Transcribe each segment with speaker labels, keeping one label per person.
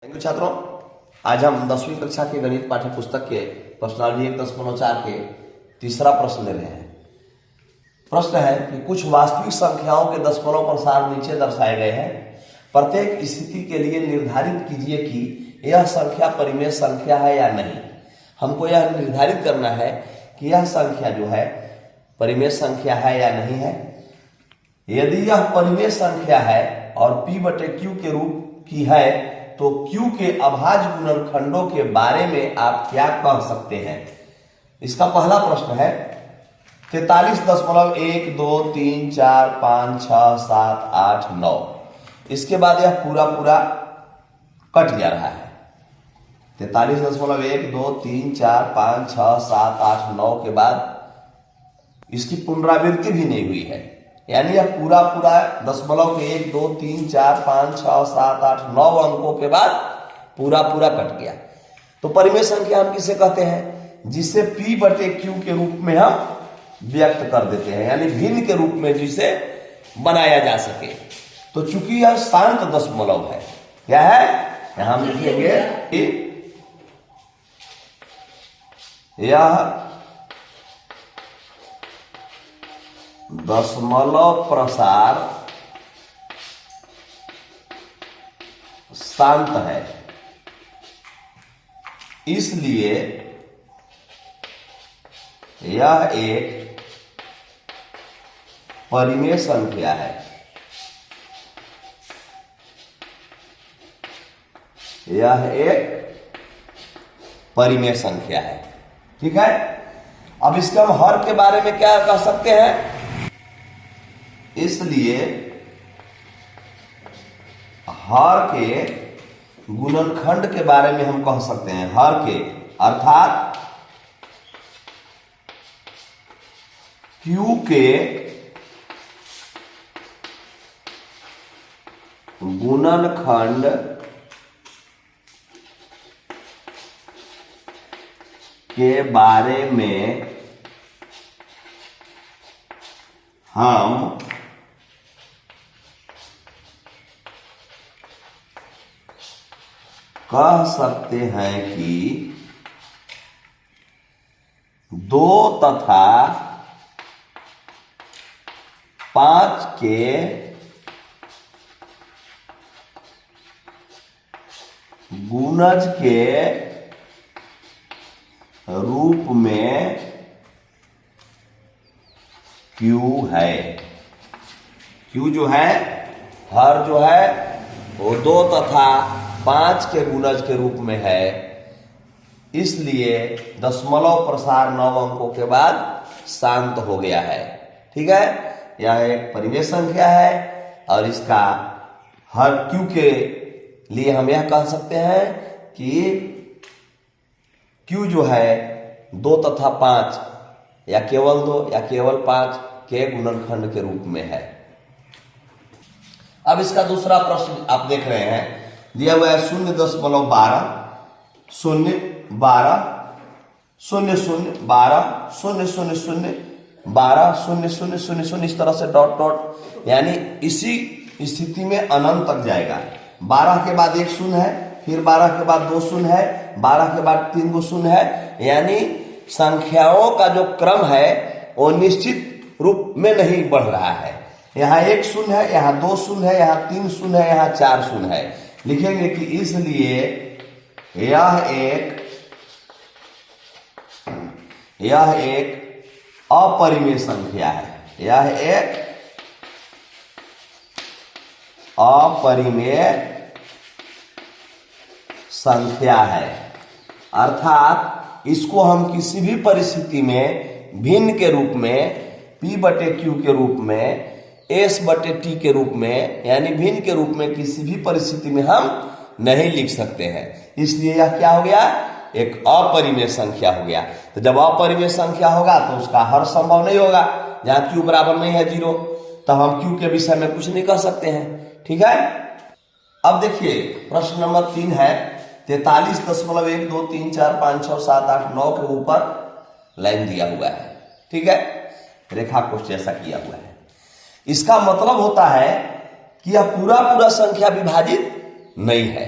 Speaker 1: Thank you छात्रों। आज हम 10वीं कक्षा के गणित पाठ्य पुस्तक के प्रश्नावली 1.4 के तीसरा प्रश्न ले रहे हैं। प्रश्न है कि कुछ वास्तविक संख्याओं के दशमलव प्रसार नीचे दर्शाए गए हैं। प्रत्येक स्थिति के लिए निर्धारित कीजिए कि यह संख्या परिमेय संख्या है या नहीं। हमको यह निर्धारित करना है कि यह संख्या जो है परिमेय संख्या है या नहीं है। यदि यह परिमेय संख्या है और P/Q के रूप की है तो Q के अभाज्य गुणनखंडों के बारे में आप क्या कह सकते हैं। इसका पहला प्रश्न है 43.1 2 3 4 5 6 7 8 9। इसके बाद यह पूरा कट जा रहा है। 43.1 2 3 4 5 6 7 8 9 के बाद इसकी पुनरावृत्ति भी नहीं हुई है, यानी यह पूरा दशमलव के 1 2 3 4 5 6 7 8 9 अंकों के बाद पूरा कट गया। तो परिमेय संख्या हम किसे कहते हैं? जिसे P/Q के रूप में हम व्यक्त कर देते हैं, यानी भिन्न के रूप में जिसे बनाया जा सके। तो चूंकि यह शांत दशमलव है, क्या है? यहां हम लिखेंगे कि यह दशमलव प्रसार शांत है, इसलिए यह एक परिमेय संख्या है। यह एक परिमेय संख्या है। ठीक है। अब इसके हम हर के बारे में क्या कह सकते हैं? इसलिए हर के गुणनखंड के बारे में हम कह सकते हैं। हर के अर्थात Q के गुणनखंड के बारे में हम कह सकते हैं कि 2 तथा 5 के गुणज के रूप में Q है। Q जो है, हर जो है वो 2 तथा 5 के गुणज के रूप में है, इसलिए दशमलव प्रसार 9 अंकों के बाद शांत हो गया है। ठीक है। यह एक परिमेय संख्या है और इसका हर Q के लिए हम यह कह सकते हैं कि Q जो है 2 तथा 5 या केवल 2 या केवल 5 के गुणनखंड के रूप में है। अब इसका दूसरा प्रश्न आप देख रहे हैं, दिया हुआ है 0.12 0 12 0 0 12 0 0 0 12 0 0 0 0 इस तरह से डॉट, यानी इसी स्थिति में अनंत तक जाएगा। 12 के बाद 1 शून्य है, फिर 12 के बाद 2 शून्य है, 12 के बाद 3 गो शून्य है, यानी संख्याओं का जो क्रम है वो निश्चित रूप में नहीं बढ़ रहा है। यहाँ 1 शून्य है, यहाँ 2 शून्य है, यहाँ 3 शून्य है, यहाँ 4 शून्य है। लिखेंगे कि इसलिए यह एक अपरिमेय संख्या है। यह एक अपरिमेय संख्या है, अर्थात इसको हम किसी भी परिस्थिति में भिन्न के रूप में P/Q के रूप में S/T के रूप में, यानी भिन्न के रूप में किसी भी परिस्थिति में हम नहीं लिख सकते हैं। इसलिए यह क्या हो गया? एक अपरिमेय संख्या हो गया। तो जब अपरिमेय संख्या होगा तो उसका हर संभव नहीं होगा। जहां Q बराबर नहीं है 0, तो हम Q के विषय में कुछ नहीं कह सकते हैं। ठीक है। अब देखिए प्रश्न नंबर 3 है 43.1 2 3 4 5 6 7 8 9 के ऊपर लाइन दिया हुआ है। ठीक है। रेखा कोष्ठ जैसा किया हुआ है। इसका मतलब होता है कि यह पूरा संख्या विभाजित नहीं है।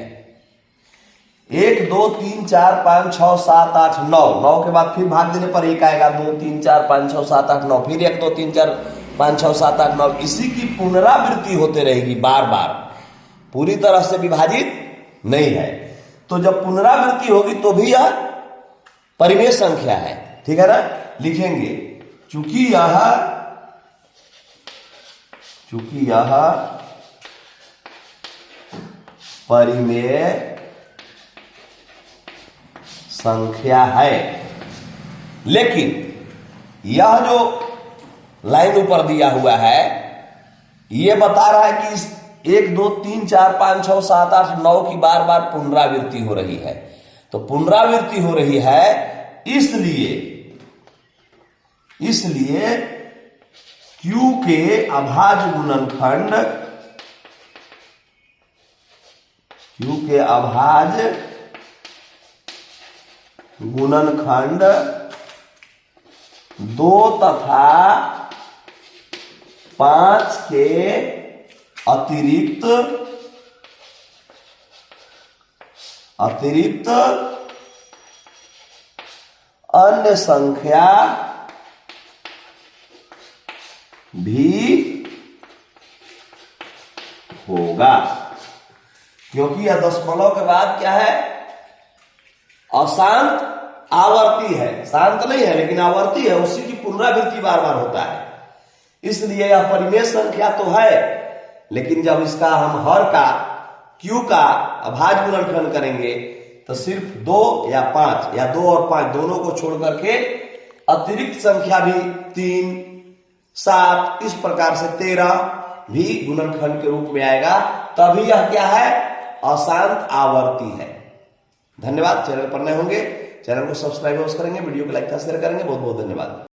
Speaker 1: 1 2 3 4 5 6 7 8 9, 9 के बाद फिर भाग देने पर 1 आएगा, 2 3 4 5 6 7 8 9, फिर 1 2 3 4 5 6 7 8 9। इसी की पुनरावृत्ति होते रहेगी बार बार, पूरी तरह से विभाजित नहीं है। तो जब पुनरावृत्ति होगी तो भी यह परिमेय संख्या है, ठीक है ना। लिखेंगे चूंकि यह परिमेय संख्या है, लेकिन यह जो लाइन ऊपर दिया हुआ है यह बता रहा है कि इस 1 2 3 4 5 6 7 8 9 की बार बार पुनरावृत्ति हो रही है। तो पुनरावृत्ति हो रही है इसलिए Q के अभाज्य गुणनखंड, Q के अभाज्य गुणनखंड 2 तथा 5 के अतिरिक्त अन्य संख्या भी होगा। क्योंकि यह दशमलव के बाद क्या है, अशांत आवर्ती है, शांत नहीं है लेकिन आवर्ती है, उसी की पुनरावृत्ति बार बार होता है। इसलिए यह परिमेय संख्या तो है, लेकिन जब इसका हम हर का Q का अभाज्य गुणनखंड करेंगे तो सिर्फ 2 या 5 या 2 और 5 दोनों को छोड़ करके अतिरिक्त संख्या भी 3 7 इस प्रकार से 13 भी गुणनखंड के रूप में आएगा, तभी यह क्या है, अशांत आवर्ती है। धन्यवाद। चैनल पर नए होंगे चैनल को सब्सक्राइब करेंगे, वीडियो को लाइक शेयर करेंगे। बहुत बहुत धन्यवाद।